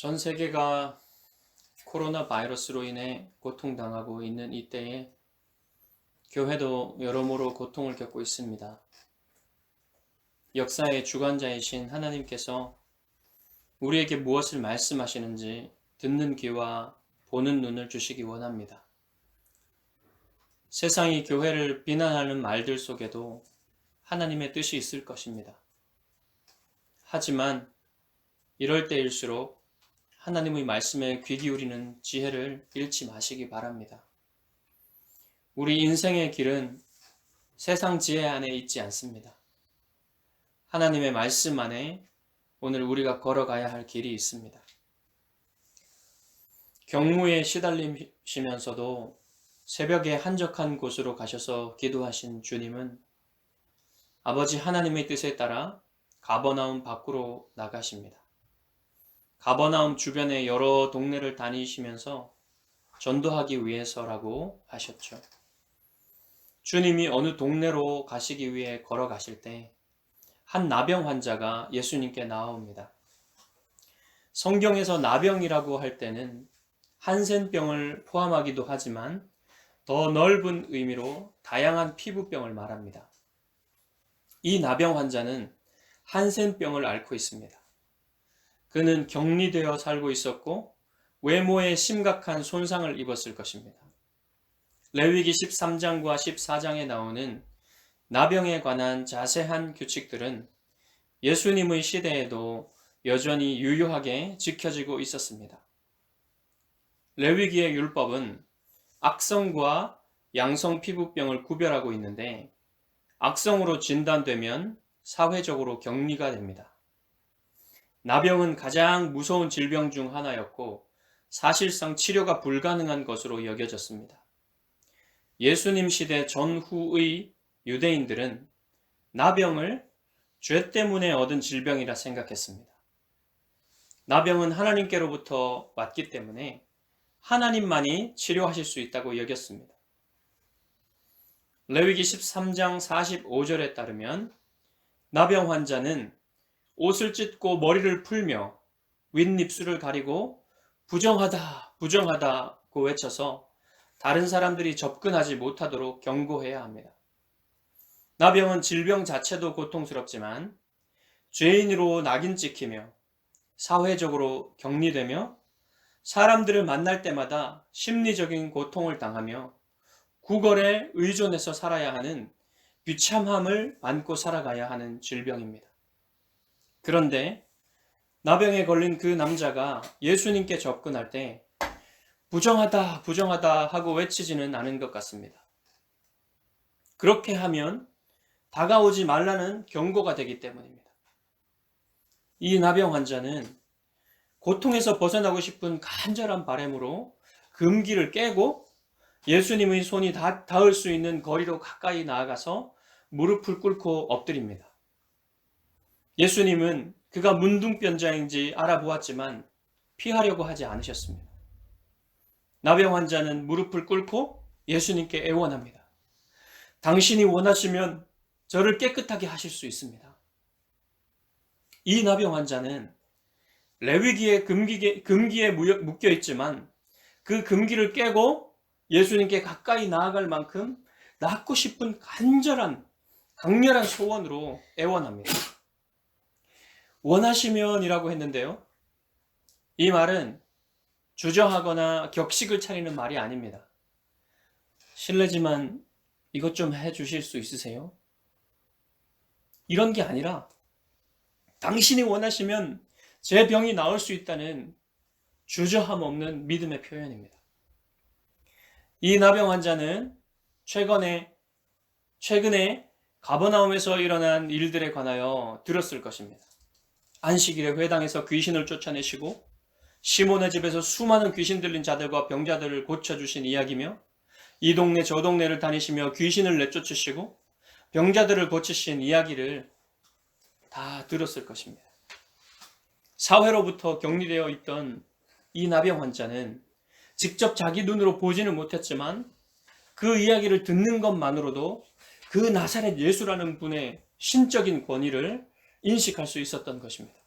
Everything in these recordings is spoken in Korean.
전 세계가 코로나 바이러스로 인해 고통당하고 있는 이때에 교회도 여러모로 고통을 겪고 있습니다. 역사의 주관자이신 하나님께서 우리에게 무엇을 말씀하시는지 듣는 귀와 보는 눈을 주시기 원합니다. 세상이 교회를 비난하는 말들 속에도 하나님의 뜻이 있을 것입니다. 하지만 이럴 때일수록 하나님의 말씀에 귀 기울이는 지혜를 잃지 마시기 바랍니다. 우리 인생의 길은 세상 지혜 안에 있지 않습니다. 하나님의 말씀 안에 오늘 우리가 걸어가야 할 길이 있습니다. 경무에 시달리시면서도 새벽에 한적한 곳으로 가셔서 기도하신 주님은 아버지 하나님의 뜻에 따라 가버나움 밖으로 나가십니다. 가버나움 주변의 여러 동네를 다니시면서 전도하기 위해서라고 하셨죠. 주님이 어느 동네로 가시기 위해 걸어가실 때 한 나병 환자가 예수님께 나옵니다. 성경에서 나병이라고 할 때는 한센병을 포함하기도 하지만 더 넓은 의미로 다양한 피부병을 말합니다. 이 나병 환자는 한센병을 앓고 있습니다. 그는 격리되어 살고 있었고 외모에 심각한 손상을 입었을 것입니다. 레위기 13장과 14장에 나오는 나병에 관한 자세한 규칙들은 예수님의 시대에도 여전히 유효하게 지켜지고 있었습니다. 레위기의 율법은 악성과 양성 피부병을 구별하고 있는데 악성으로 진단되면 사회적으로 격리가 됩니다. 나병은 가장 무서운 질병 중 하나였고 사실상 치료가 불가능한 것으로 여겨졌습니다. 예수님 시대 전후의 유대인들은 나병을 죄 때문에 얻은 질병이라 생각했습니다. 나병은 하나님께로부터 왔기 때문에 하나님만이 치료하실 수 있다고 여겼습니다. 레위기 13장 45절에 따르면 나병 환자는 옷을 찢고 머리를 풀며 윗입술을 가리고 부정하다, 부정하다고 외쳐서 다른 사람들이 접근하지 못하도록 경고해야 합니다. 나병은 질병 자체도 고통스럽지만 죄인으로 낙인 찍히며 사회적으로 격리되며 사람들을 만날 때마다 심리적인 고통을 당하며 구걸에 의존해서 살아야 하는 비참함을 안고 살아가야 하는 질병입니다. 그런데 나병에 걸린 그 남자가 예수님께 접근할 때 부정하다, 부정하다 하고 외치지는 않은 것 같습니다. 그렇게 하면 다가오지 말라는 경고가 되기 때문입니다. 이 나병 환자는 고통에서 벗어나고 싶은 간절한 바람으로 금기를 깨고 예수님의 손이 닿을 수 있는 거리로 가까이 나아가서 무릎을 꿇고 엎드립니다. 예수님은 그가 문둥병자인지 알아보았지만 피하려고 하지 않으셨습니다. 나병 환자는 무릎을 꿇고 예수님께 애원합니다. 당신이 원하시면 저를 깨끗하게 하실 수 있습니다. 이 나병 환자는 레위기의 금기에 묶여 있지만 그 금기를 깨고 예수님께 가까이 나아갈 만큼 낫고 싶은 간절한 강렬한 소원으로 애원합니다. 원하시면이라고 했는데요. 이 말은 주저하거나 격식을 차리는 말이 아닙니다. 실례지만 이것 좀 해주실 수 있으세요? 이런 게 아니라 당신이 원하시면 제 병이 나을 수 있다는 주저함 없는 믿음의 표현입니다. 이 나병 환자는 최근에 가버나움에서 일어난 일들에 관하여 들었을 것입니다. 안식일에 회당에서 귀신을 쫓아내시고 시몬의 집에서 수많은 귀신 들린 자들과 병자들을 고쳐주신 이야기며 이 동네 저 동네를 다니시며 귀신을 내쫓으시고 병자들을 고치신 이야기를 다 들었을 것입니다. 사회로부터 격리되어 있던 이 나병 환자는 직접 자기 눈으로 보지는 못했지만 그 이야기를 듣는 것만으로도 그 나사렛 예수라는 분의 신적인 권위를 인식할 수 있었던 것입니다.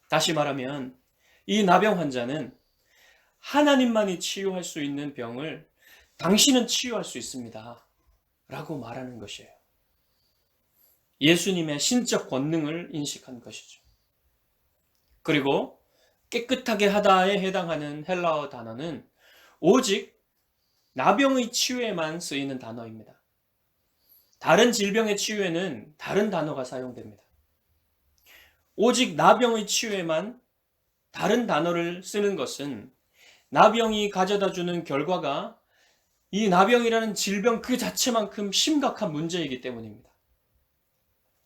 다시 말하면 이 나병 환자는 하나님만이 치유할 수 있는 병을 당신은 치유할 수 있습니다. 라고 말하는 것이에요. 예수님의 신적 권능을 인식한 것이죠. 그리고 깨끗하게 하다에 해당하는 헬라어 단어는 오직 나병의 치유에만 쓰이는 단어입니다. 다른 질병의 치유에는 다른 단어가 사용됩니다. 오직 나병의 치유에만 다른 단어를 쓰는 것은 나병이 가져다 주는 결과가 이 나병이라는 질병 그 자체만큼 심각한 문제이기 때문입니다.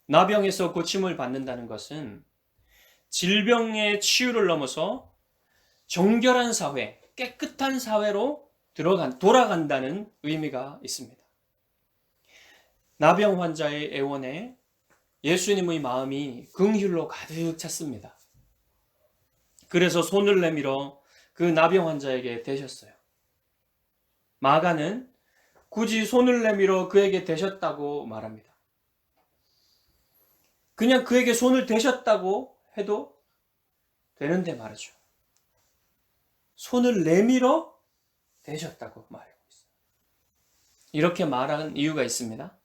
나병에서 고침을 받는다는 것은 질병의 치유를 넘어서 정결한 사회, 깨끗한 사회로 돌아간다는 의미가 있습니다. 나병 환자의 애원에 예수님의 마음이 긍휼로 가득 찼습니다. 그래서 손을 내밀어 그 나병 환자에게 대셨어요. 마가는 굳이 손을 내밀어 그에게 대셨다고 말합니다. 그냥 그에게 손을 대셨다고 해도 되는데 말이죠. 손을 내밀어 대셨다고 말하고 있어요. 이렇게 말한 이유가 있습니다.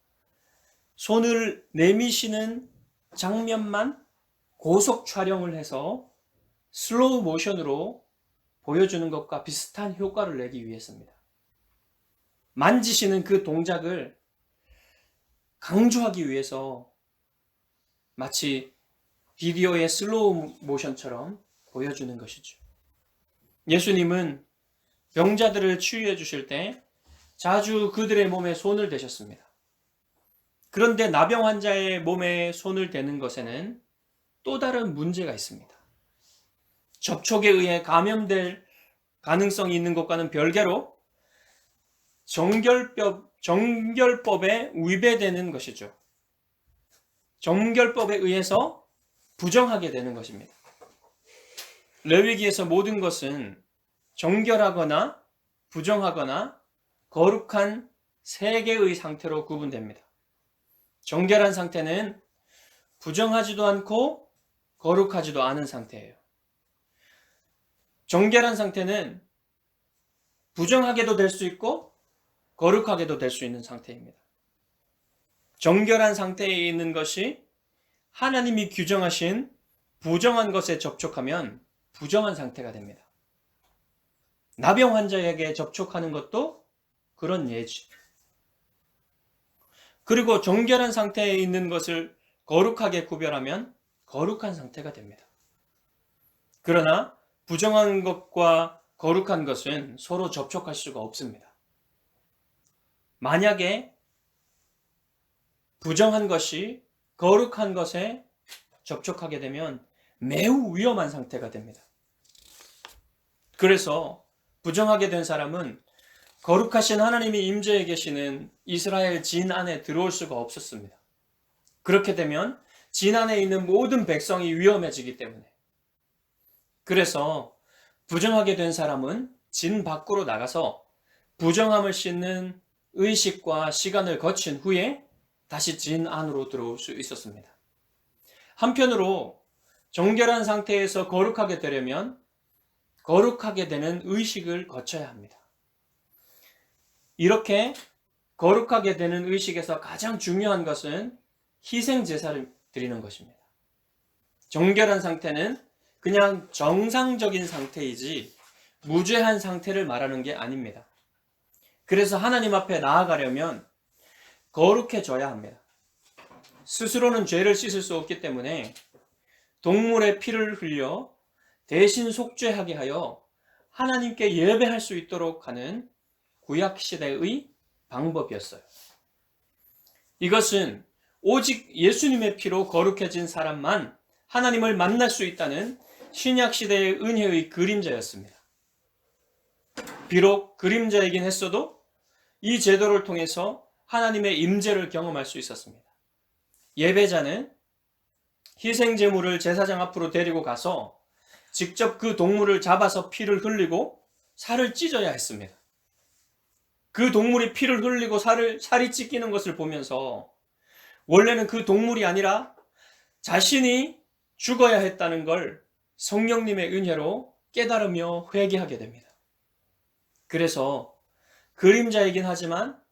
손을 내미시는 장면만 고속 촬영을 해서 슬로우 모션으로 보여주는 것과 비슷한 효과를 내기 위해서입니다. 만지시는 그 동작을 강조하기 위해서 마치 비디오의 슬로우 모션처럼 보여주는 것이죠. 예수님은 병자들을 치유해 주실 때 자주 그들의 몸에 손을 대셨습니다. 그런데 나병 환자의 몸에 손을 대는 것에는 또 다른 문제가 있습니다. 접촉에 의해 감염될 가능성이 있는 것과는 별개로 정결법에 위배되는 것이죠. 정결법에 의해서 부정하게 되는 것입니다. 레위기에서 모든 것은 정결하거나 부정하거나 거룩한 세 개의 상태로 구분됩니다. 정결한 상태는 부정하지도 않고 거룩하지도 않은 상태예요. 정결한 상태는 부정하게도 될 수 있고 거룩하게도 될 수 있는 상태입니다. 정결한 상태에 있는 것이 하나님이 규정하신 부정한 것에 접촉하면 부정한 상태가 됩니다. 나병 환자에게 접촉하는 것도 그런 예지. 그리고 정결한 상태에 있는 것을 거룩하게 구별하면 거룩한 상태가 됩니다. 그러나 부정한 것과 거룩한 것은 서로 접촉할 수가 없습니다. 만약에 부정한 것이 거룩한 것에 접촉하게 되면 매우 위험한 상태가 됩니다. 그래서 부정하게 된 사람은 거룩하신 하나님이 임재해 계시는 이스라엘 진 안에 들어올 수가 없었습니다. 그렇게 되면 진 안에 있는 모든 백성이 위험해지기 때문에. 그래서 부정하게 된 사람은 진 밖으로 나가서 부정함을 씻는 의식과 시간을 거친 후에 다시 진 안으로 들어올 수 있었습니다. 한편으로 정결한 상태에서 거룩하게 되려면 거룩하게 되는 의식을 거쳐야 합니다. 이렇게 거룩하게 되는 의식에서 가장 중요한 것은 희생 제사를 드리는 것입니다. 정결한 상태는 그냥 정상적인 상태이지 무죄한 상태를 말하는 게 아닙니다. 그래서 하나님 앞에 나아가려면 거룩해져야 합니다. 스스로는 죄를 씻을 수 없기 때문에 동물의 피를 흘려 대신 속죄하게 하여 하나님께 예배할 수 있도록 하는 구약시대의 방법이었어요. 이것은 오직 예수님의 피로 거룩해진 사람만 하나님을 만날 수 있다는 신약시대의 은혜의 그림자였습니다. 비록 그림자이긴 했어도 이 제도를 통해서 하나님의 임재를 경험할 수 있었습니다. 예배자는 희생제물을 제사장 앞으로 데리고 가서 직접 그 동물을 잡아서 피를 흘리고 살을 찢어야 했습니다. 그 동물이 피를 흘리고 살이 찢기는 것을 보면서 원래는 그 동물이 아니라 자신이 죽어야 했다는 걸 성령님의 은혜로 깨달으며 회개하게 됩니다. 그래서 그림자이긴 하지만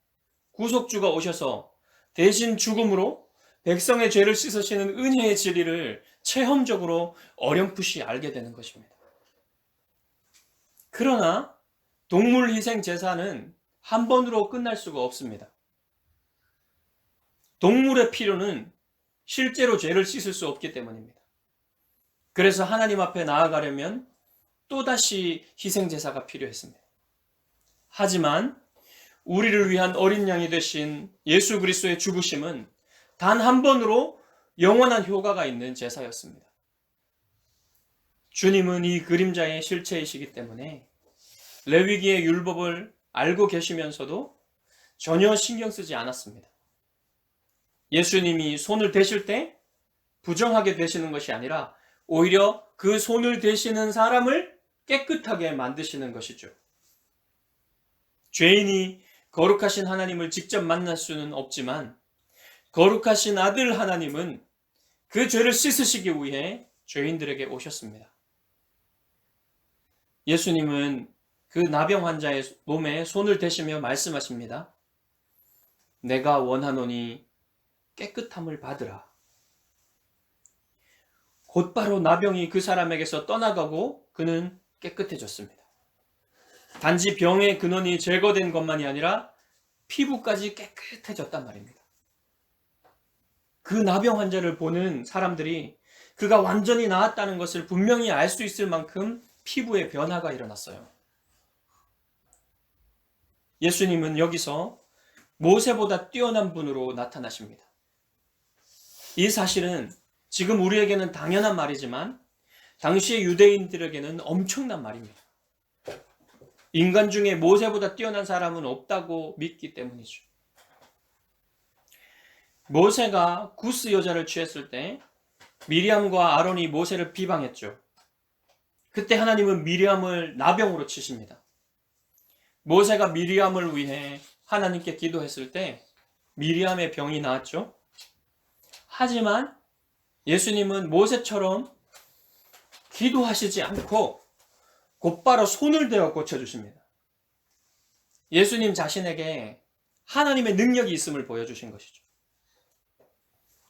구속주가 오셔서 대신 죽음으로 백성의 죄를 씻으시는 은혜의 진리를 체험적으로 어렴풋이 알게 되는 것입니다. 그러나 동물 희생 제사는 한 번으로 끝날 수가 없습니다. 동물의 필요는 실제로 죄를 씻을 수 없기 때문입니다. 그래서 하나님 앞에 나아가려면 또다시 희생 제사가 필요했습니다. 하지만 우리를 위한 어린 양이 되신 예수 그리스도의 죽으심은 단 한 번으로 영원한 효과가 있는 제사였습니다. 주님은 이 그림자의 실체이시기 때문에 레위기의 율법을 알고 계시면서도 전혀 신경 쓰지 않았습니다. 예수님이 손을 대실 때 부정하게 되시는 것이 아니라 오히려 그 손을 대시는 사람을 깨끗하게 만드시는 것이죠. 죄인이 거룩하신 하나님을 직접 만날 수는 없지만 거룩하신 아들 하나님은 그 죄를 씻으시기 위해 죄인들에게 오셨습니다. 예수님은 그 나병 환자의 몸에 손을 대시며 말씀하십니다. 내가 원하노니 깨끗함을 받으라. 곧바로 나병이 그 사람에게서 떠나가고 그는 깨끗해졌습니다. 단지 병의 근원이 제거된 것만이 아니라 피부까지 깨끗해졌단 말입니다. 그 나병 환자를 보는 사람들이 그가 완전히 나았다는 것을 분명히 알 수 있을 만큼 피부에 변화가 일어났어요. 예수님은 여기서 모세보다 뛰어난 분으로 나타나십니다. 이 사실은 지금 우리에게는 당연한 말이지만 당시의 유대인들에게는 엄청난 말입니다. 인간 중에 모세보다 뛰어난 사람은 없다고 믿기 때문이죠. 모세가 구스 여자를 취했을 때 미리암과 아론이 모세를 비방했죠. 그때 하나님은 미리암을 나병으로 치십니다. 모세가 미리암을 위해 하나님께 기도했을 때 미리암의 병이 나았죠. 하지만 예수님은 모세처럼 기도하시지 않고 곧바로 손을 대어 고쳐주십니다. 예수님 자신에게 하나님의 능력이 있음을 보여주신 것이죠.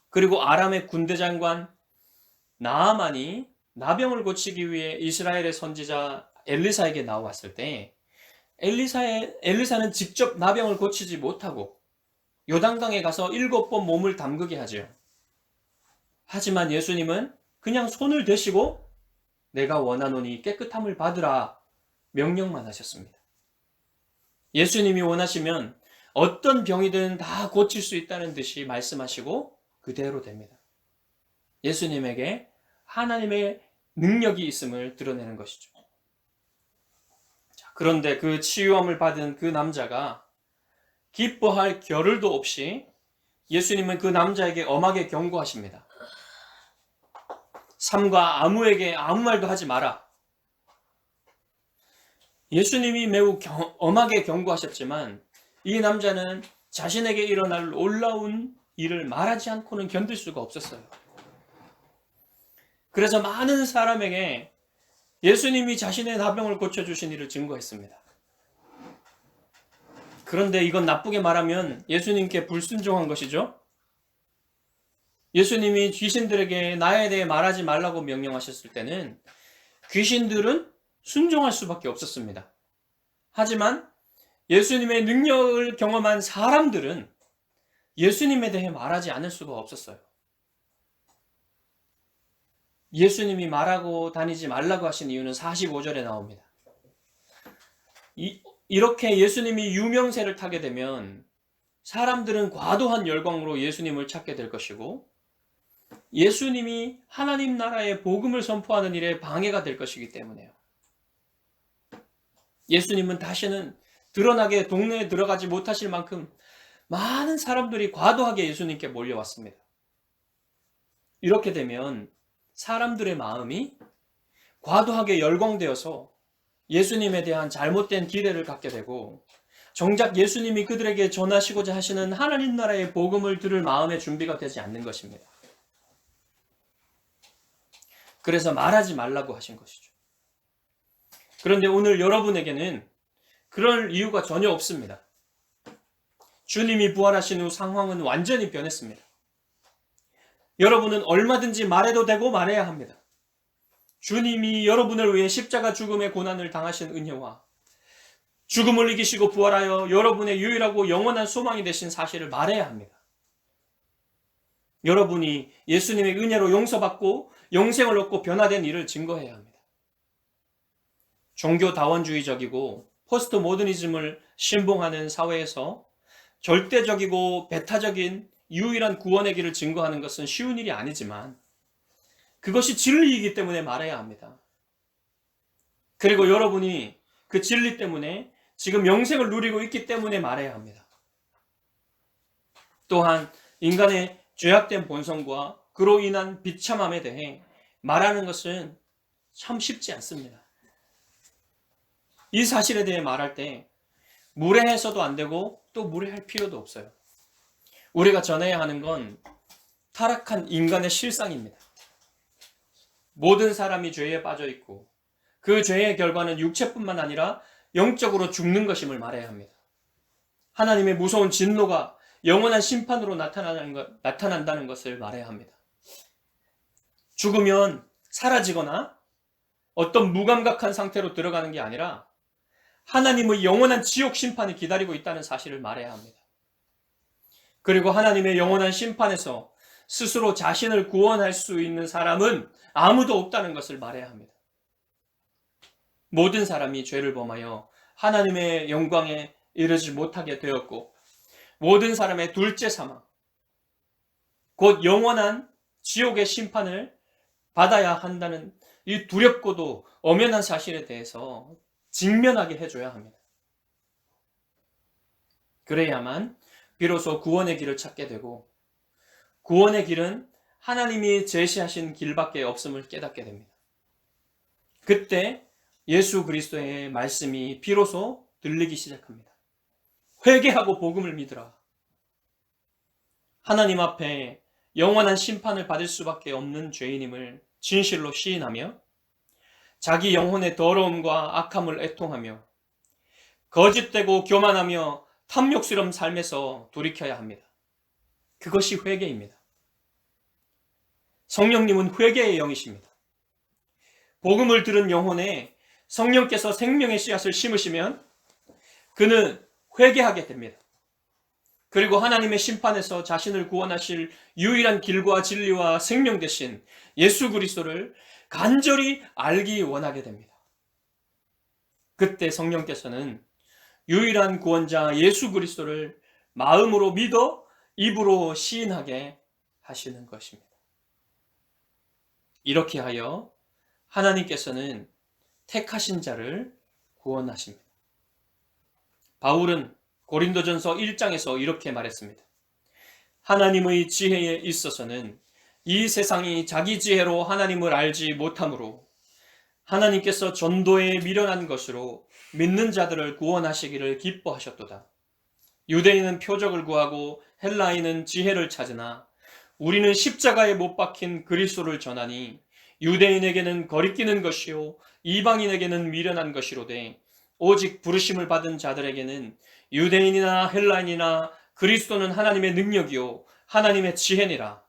그리고 아람의 군대 장관 나아만이 나병을 고치기 위해 이스라엘의 선지자 엘리사에게 나왔을 때 엘리사는 직접 나병을 고치지 못하고 요단강에 가서 7번 몸을 담그게 하죠. 하지만 예수님은 그냥 손을 대시고 내가 원하노니 깨끗함을 받으라 명령만 하셨습니다. 예수님이 원하시면 어떤 병이든 다 고칠 수 있다는 듯이 말씀하시고 그대로 됩니다. 예수님에게 하나님의 능력이 있음을 드러내는 것이죠. 그런데 그 치유함을 받은 그 남자가 기뻐할 겨를도 없이 예수님은 그 남자에게 엄하게 경고하십니다. 삼가 아무에게 아무 말도 하지 마라. 예수님이 매우 엄하게 경고하셨지만 이 남자는 자신에게 일어날 놀라운 일을 말하지 않고는 견딜 수가 없었어요. 그래서 많은 사람에게 예수님이 자신의 나병을 고쳐주신 일을 증거했습니다. 그런데 이건 나쁘게 말하면 예수님께 불순종한 것이죠. 예수님이 귀신들에게 나에 대해 말하지 말라고 명령하셨을 때는 귀신들은 순종할 수밖에 없었습니다. 하지만 예수님의 능력을 경험한 사람들은 예수님에 대해 말하지 않을 수가 없었어요. 예수님이 말하고 다니지 말라고 하신 이유는 45절에 나옵니다. 이렇게 예수님이 유명세를 타게 되면 사람들은 과도한 열광으로 예수님을 찾게 될 것이고 예수님이 하나님 나라의 복음을 선포하는 일에 방해가 될 것이기 때문에요. 예수님은 다시는 드러나게 동네에 들어가지 못하실 만큼 많은 사람들이 과도하게 예수님께 몰려왔습니다. 이렇게 되면 사람들의 마음이 과도하게 열광되어서 예수님에 대한 잘못된 기대를 갖게 되고 정작 예수님이 그들에게 전하시고자 하시는 하나님 나라의 복음을 들을 마음의 준비가 되지 않는 것입니다. 그래서 말하지 말라고 하신 것이죠. 그런데 오늘 여러분에게는 그럴 이유가 전혀 없습니다. 주님이 부활하신 후 상황은 완전히 변했습니다. 여러분은 얼마든지 말해도 되고 말해야 합니다. 주님이 여러분을 위해 십자가 죽음의 고난을 당하신 은혜와 죽음을 이기시고 부활하여 여러분의 유일하고 영원한 소망이 되신 사실을 말해야 합니다. 여러분이 예수님의 은혜로 용서받고 영생을 얻고 변화된 일을 증거해야 합니다. 종교다원주의적이고 포스트 모더니즘을 신봉하는 사회에서 절대적이고 배타적인 유일한 구원의 길을 증거하는 것은 쉬운 일이 아니지만 그것이 진리이기 때문에 말해야 합니다. 그리고 여러분이 그 진리 때문에 지금 영생을 누리고 있기 때문에 말해야 합니다. 또한 인간의 죄악된 본성과 그로 인한 비참함에 대해 말하는 것은 참 쉽지 않습니다. 이 사실에 대해 말할 때 무례해서도 안 되고 또 무례할 필요도 없어요. 우리가 전해야 하는 건 타락한 인간의 실상입니다. 모든 사람이 죄에 빠져 있고 그 죄의 결과는 육체뿐만 아니라 영적으로 죽는 것임을 말해야 합니다. 하나님의 무서운 진노가 영원한 심판으로 나타난다는 것을 말해야 합니다. 죽으면 사라지거나 어떤 무감각한 상태로 들어가는 게 아니라 하나님의 영원한 지옥 심판이 기다리고 있다는 사실을 말해야 합니다. 그리고 하나님의 영원한 심판에서 스스로 자신을 구원할 수 있는 사람은 아무도 없다는 것을 말해야 합니다. 모든 사람이 죄를 범하여 하나님의 영광에 이르지 못하게 되었고 모든 사람의 둘째 사망, 곧 영원한 지옥의 심판을 받아야 한다는 이 두렵고도 엄연한 사실에 대해서 직면하게 해줘야 합니다. 그래야만 비로소 구원의 길을 찾게 되고 구원의 길은 하나님이 제시하신 길밖에 없음을 깨닫게 됩니다. 그때 예수 그리스도의 말씀이 비로소 들리기 시작합니다. 회개하고 복음을 믿으라. 하나님 앞에 영원한 심판을 받을 수밖에 없는 죄인임을 진실로 시인하며 자기 영혼의 더러움과 악함을 애통하며 거짓되고 교만하며 탐욕스러운 삶에서 돌이켜야 합니다. 그것이 회개입니다. 성령님은 회개의 영이십니다. 복음을 들은 영혼에 성령께서 생명의 씨앗을 심으시면 그는 회개하게 됩니다. 그리고 하나님의 심판에서 자신을 구원하실 유일한 길과 진리와 생명 되신 예수 그리스도를 간절히 알기 원하게 됩니다. 그때 성령께서는 유일한 구원자 예수 그리스도를 마음으로 믿어 입으로 시인하게 하시는 것입니다. 이렇게 하여 하나님께서는 택하신 자를 구원하십니다. 바울은 고린도전서 1장에서 이렇게 말했습니다. 하나님의 지혜에 있어서는 이 세상이 자기 지혜로 하나님을 알지 못하므로 하나님께서 전도에 미련한 것으로 믿는 자들을 구원하시기를 기뻐하셨도다. 유대인은 표적을 구하고 헬라인은 지혜를 찾으나 우리는 십자가에 못 박힌 그리스도를 전하니 유대인에게는 거리끼는 것이요 이방인에게는 미련한 것이로되 오직 부르심을 받은 자들에게는 유대인이나 헬라인이나 그리스도는 하나님의 능력이요 하나님의 지혜니라.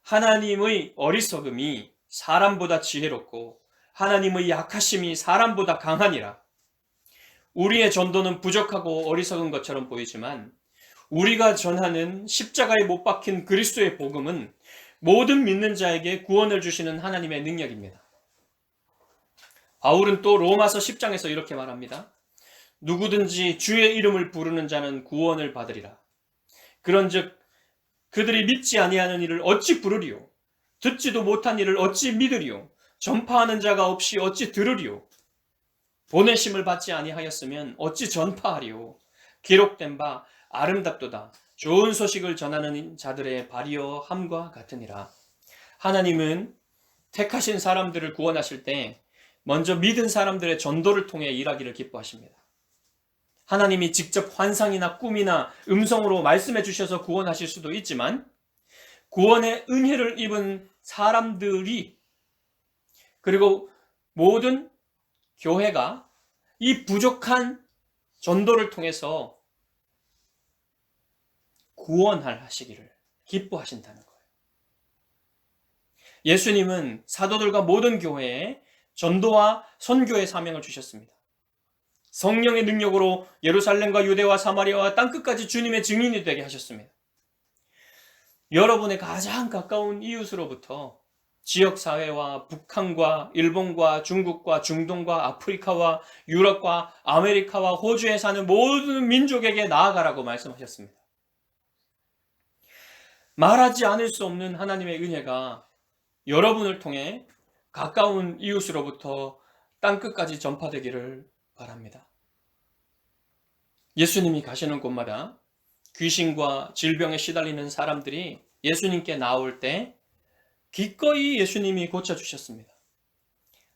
하나님의 어리석음이 사람보다 지혜롭고 하나님의 약하심이 사람보다 강하니라. 우리의 전도는 부족하고 어리석은 것처럼 보이지만 우리가 전하는 십자가에 못 박힌 그리스도의 복음은 모든 믿는 자에게 구원을 주시는 하나님의 능력입니다. 바울은 또 로마서 10장에서 이렇게 말합니다. 누구든지 주의 이름을 부르는 자는 구원을 받으리라. 그런즉 그들이 믿지 아니하는 이를 어찌 부르리요? 듣지도 못한 이를 어찌 믿으리요? 전파하는 자가 없이 어찌 들으리요? 보내심을 받지 아니하였으면 어찌 전파하리요? 기록된 바 아름답도다. 좋은 소식을 전하는 자들의 발이여 함과 같으니라. 하나님은 택하신 사람들을 구원하실 때 먼저 믿은 사람들의 전도를 통해 일하기를 기뻐하십니다. 하나님이 직접 환상이나 꿈이나 음성으로 말씀해 주셔서 구원하실 수도 있지만 구원의 은혜를 입은 사람들이 그리고 모든 교회가 이 부족한 전도를 통해서 구원하시기를 기뻐하신다는 거예요. 예수님은 사도들과 모든 교회에 전도와 선교의 사명을 주셨습니다. 성령의 능력으로 예루살렘과 유대와 사마리아와 땅끝까지 주님의 증인이 되게 하셨습니다. 여러분의 가장 가까운 이웃으로부터 지역사회와 북한과 일본과 중국과 중동과 아프리카와 유럽과 아메리카와 호주에 사는 모든 민족에게 나아가라고 말씀하셨습니다. 말하지 않을 수 없는 하나님의 은혜가 여러분을 통해 가까운 이웃으로부터 땅끝까지 전파되기를 바랍니다. 예수님이 가시는 곳마다 귀신과 질병에 시달리는 사람들이 예수님께 나올 때 기꺼이 예수님이 고쳐주셨습니다.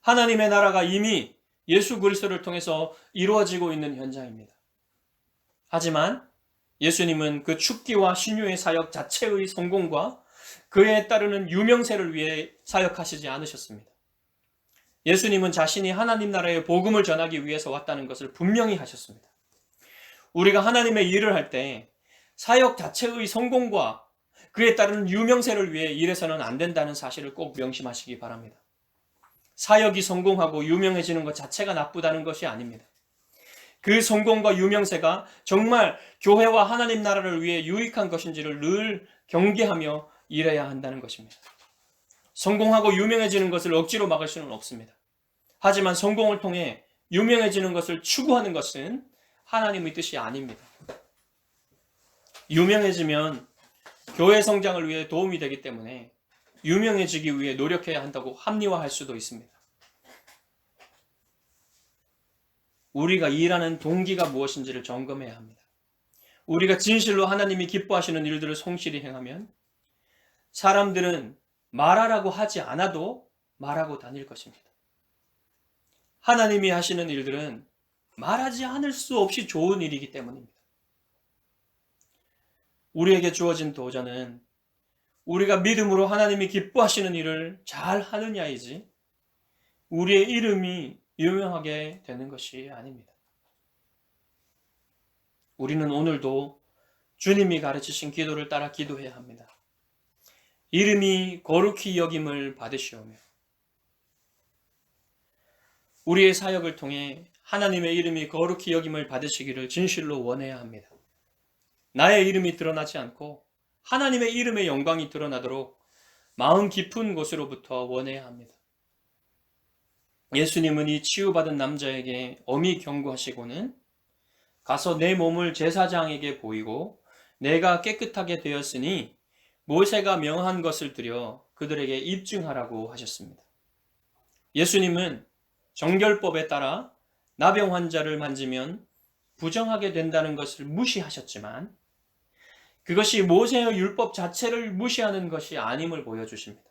하나님의 나라가 이미 예수 그리스도를 통해서 이루어지고 있는 현장입니다. 하지만 예수님은 그 축기와 신유의 사역 자체의 성공과 그에 따르는 유명세를 위해 사역하시지 않으셨습니다. 예수님은 자신이 하나님 나라의 복음을 전하기 위해서 왔다는 것을 분명히 하셨습니다. 우리가 하나님의 일을 할 때 사역 자체의 성공과 그에 따른 유명세를 위해 일해서는 안 된다는 사실을 꼭 명심하시기 바랍니다. 사역이 성공하고 유명해지는 것 자체가 나쁘다는 것이 아닙니다. 그 성공과 유명세가 정말 교회와 하나님 나라를 위해 유익한 것인지를 늘 경계하며 일해야 한다는 것입니다. 성공하고 유명해지는 것을 억지로 막을 수는 없습니다. 하지만 성공을 통해 유명해지는 것을 추구하는 것은 하나님의 뜻이 아닙니다. 유명해지면 교회 성장을 위해 도움이 되기 때문에 유명해지기 위해 노력해야 한다고 합리화할 수도 있습니다. 우리가 일하는 동기가 무엇인지를 점검해야 합니다. 우리가 진실로 하나님이 기뻐하시는 일들을 성실히 행하면 사람들은 말하라고 하지 않아도 말하고 다닐 것입니다. 하나님이 하시는 일들은 말하지 않을 수 없이 좋은 일이기 때문입니다. 우리에게 주어진 도전은 우리가 믿음으로 하나님이 기뻐하시는 일을 잘 하느냐이지 우리의 이름이 유명하게 되는 것이 아닙니다. 우리는 오늘도 주님이 가르치신 기도를 따라 기도해야 합니다. 이름이 거룩히 여김을 받으시오며 우리의 사역을 통해 하나님의 이름이 거룩히 여김을 받으시기를 진실로 원해야 합니다. 나의 이름이 드러나지 않고 하나님의 이름의 영광이 드러나도록 마음 깊은 곳으로부터 원해야 합니다. 예수님은 이 치유받은 남자에게 엄히 경고하시고는 가서 내 몸을 제사장에게 보이고 내가 깨끗하게 되었으니 모세가 명한 것을 드려 그들에게 입증하라고 하셨습니다. 예수님은 정결법에 따라 나병 환자를 만지면 부정하게 된다는 것을 무시하셨지만 그것이 모세의 율법 자체를 무시하는 것이 아님을 보여주십니다.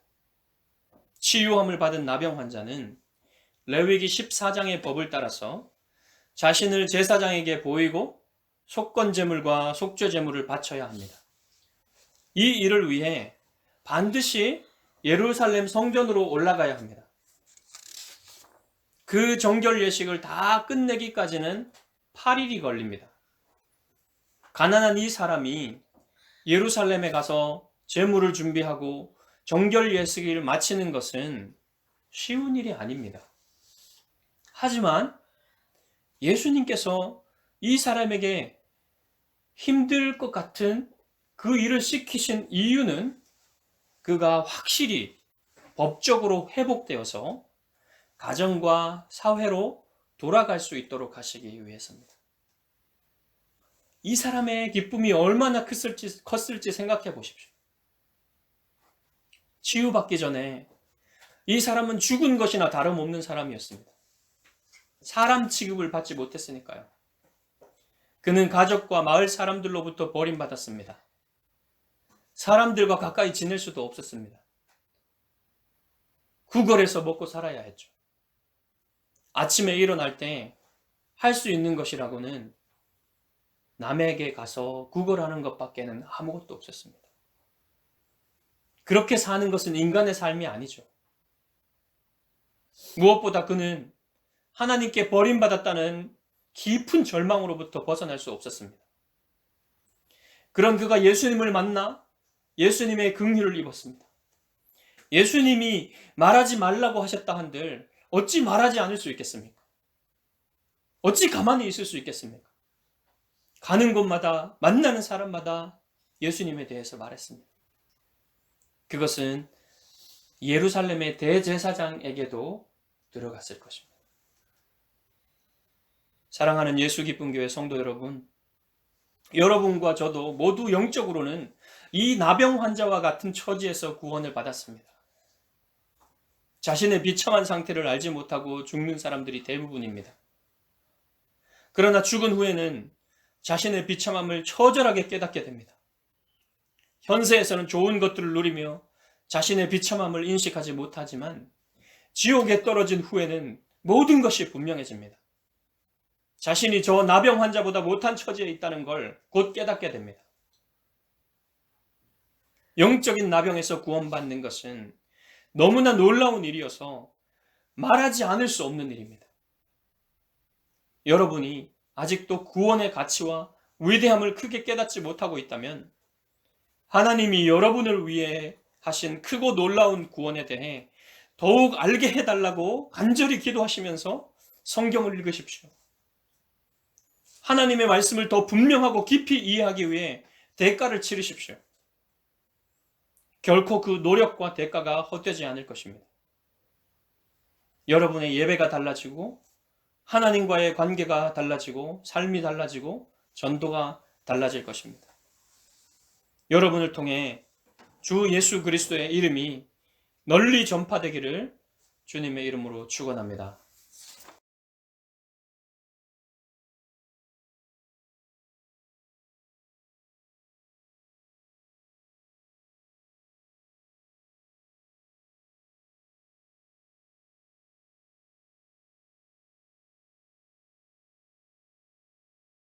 치유함을 받은 나병 환자는 레위기 14장의 법을 따라서 자신을 제사장에게 보이고 속건제물과 속죄제물을 바쳐야 합니다. 이 일을 위해 반드시 예루살렘 성전으로 올라가야 합니다. 그 정결 예식을 다 끝내기까지는 8일이 걸립니다. 가난한 이 사람이 예루살렘에 가서 제물을 준비하고 정결 예식을 마치는 것은 쉬운 일이 아닙니다. 하지만 예수님께서 이 사람에게 힘들 것 같은 그 일을 시키신 이유는 그가 확실히 법적으로 회복되어서 가정과 사회로 돌아갈 수 있도록 하시기 위해서입니다. 이 사람의 기쁨이 얼마나 컸을지 생각해 보십시오. 치유받기 전에 이 사람은 죽은 것이나 다름없는 사람이었습니다. 사람 취급을 받지 못했으니까요. 그는 가족과 마을 사람들로부터 버림받았습니다. 사람들과 가까이 지낼 수도 없었습니다. 구걸해서 먹고 살아야 했죠. 아침에 일어날 때 할 수 있는 것이라고는 남에게 가서 구걸하는 것밖에는 아무것도 없었습니다. 그렇게 사는 것은 인간의 삶이 아니죠. 무엇보다 그는 하나님께 버림받았다는 깊은 절망으로부터 벗어날 수 없었습니다. 그런 그가 예수님을 만나 예수님의 긍휼을 입었습니다. 예수님이 말하지 말라고 하셨다 한들 어찌 말하지 않을 수 있겠습니까? 어찌 가만히 있을 수 있겠습니까? 가는 곳마다 만나는 사람마다 예수님에 대해서 말했습니다. 그것은 예루살렘의 대제사장에게도 들어갔을 것입니다. 사랑하는 예수 기쁨 교회 성도 여러분, 여러분과 저도 모두 영적으로는 이 나병 환자와 같은 처지에서 구원을 받았습니다. 자신의 비참한 상태를 알지 못하고 죽는 사람들이 대부분입니다. 그러나 죽은 후에는 자신의 비참함을 처절하게 깨닫게 됩니다. 현세에서는 좋은 것들을 누리며 자신의 비참함을 인식하지 못하지만 지옥에 떨어진 후에는 모든 것이 분명해집니다. 자신이 저 나병 환자보다 못한 처지에 있다는 걸 곧 깨닫게 됩니다. 영적인 나병에서 구원받는 것은 너무나 놀라운 일이어서 말하지 않을 수 없는 일입니다. 여러분이 아직도 구원의 가치와 위대함을 크게 깨닫지 못하고 있다면 하나님이 여러분을 위해 하신 크고 놀라운 구원에 대해 더욱 알게 해달라고 간절히 기도하시면서 성경을 읽으십시오. 하나님의 말씀을 더 분명하고 깊이 이해하기 위해 대가를 치르십시오. 결코 그 노력과 대가가 헛되지 않을 것입니다. 여러분의 예배가 달라지고 하나님과의 관계가 달라지고 삶이 달라지고 전도가 달라질 것입니다. 여러분을 통해 주 예수 그리스도의 이름이 널리 전파되기를 주님의 이름으로 축원합니다.